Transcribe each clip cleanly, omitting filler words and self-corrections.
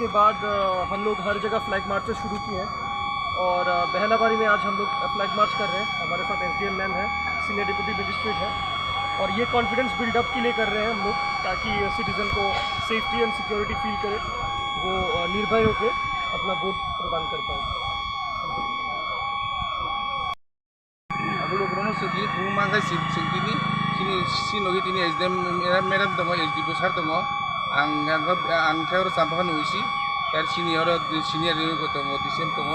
के बाद हम लोग हर जगह फ्लैग मार्च शुरू किए हैं और बहलाबारी में आज हम लोग फ्लैग मार्च कर रहे हैं। हमारे साथ SDM मैम है, सीनियर डिप्टी मजिस्ट्रेट है और ये कॉन्फिडेंस बिल्डअप के लिए कर रहे हैं हम लोग ताकि सिटीज़न को सेफ्टी एंड सिक्योरिटी फील करे, वो निर्भय होकर अपना वोट प्रदान कर पाए। अब लोग SDM मैडम दङ SDP सार दङ आं थेवर सामफान उइसि यार सिनियर को दङ डिसेम दङ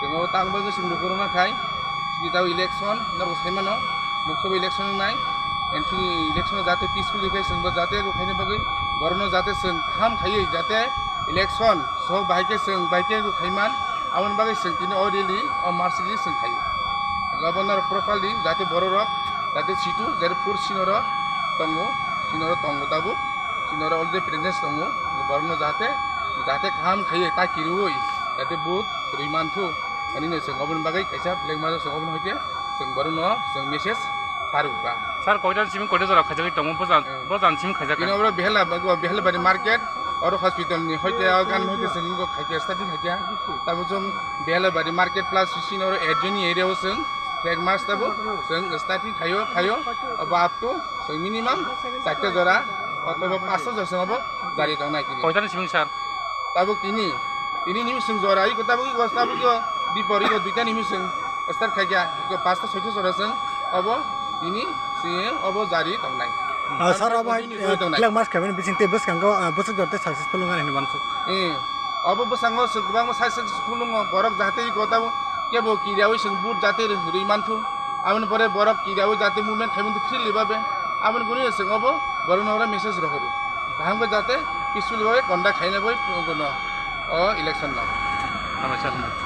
जोङो तांबो जों लुकुरना खाय सिदाव इलेक्शन नरगो साइमानो लोकसभा इलेक्शन नाय एनफि इलेक्शन जाते पीसफुली खाय जोंबो जाते खायनो बागै बरनो जाते जों खाम खायै जाते इलेक्शन सब बाइके जों बाइके खायमान आवन बागै जों तिनि अरेलि मार्चलि जों खायो गभर्नर प्रपारलि जाते बररक जाते सिटु जेरै फुर सिनर दङ दाबो सिनर अलरेडि प्रेजेन्स दङ बरनो जाते खाम खायै ता किरुय जाते बुथ रैमानथु अनि जों गभर्नर बागै खायसा ब्लेक मार्क जों गभर्नर होते जों बरनो जों मेसेज सारुबा सर कयदानसिम कयदा जरा खायजाखै दङ बजानसिम खायजाखै बिनोब्रा बेहलाबारि मार्केट और हॉस्पिटल नि होते गान होते जों खायजा स्टार्टिं खायजा ताबो जों बेहलाबारि मार्केट प्लस सिनर एडजोनि एरियायाव जों फ्लैग मार्च ताबो जों स्टार्टिं खायो अब अप टू जों मिनिमाम 4 जरा अथवा 500 जरासिमबो जारि दंनाय कयदानसिम सर ताबो तिनि निमिषं जरा इको ताबो दिपरि को दुइटा निमिषं स्टार्ट खायजा 5 6 जरासिम अब तिनि सिए अब जारि दंनाय सर अब फ्लैग मार्च खाबेन बिसिंते बसखांगो बसक जरते सक्सेसफुल होगानि बानसु अब बसंगो गोबां सक्सेसफुल बरक जाहाथे इको ताबो केबो किरियावै जों बुट जाते रैमानथु आमन परे बरक किरियावै जाते मुभमेंट खायमन फ्रीलि बाबे आमन गुनि जों अब बरनरा मेसेज रहरु हांबो जाते पीसफुल बाबे कंडा खायना बय गनो इलेक्शन न नमस्कार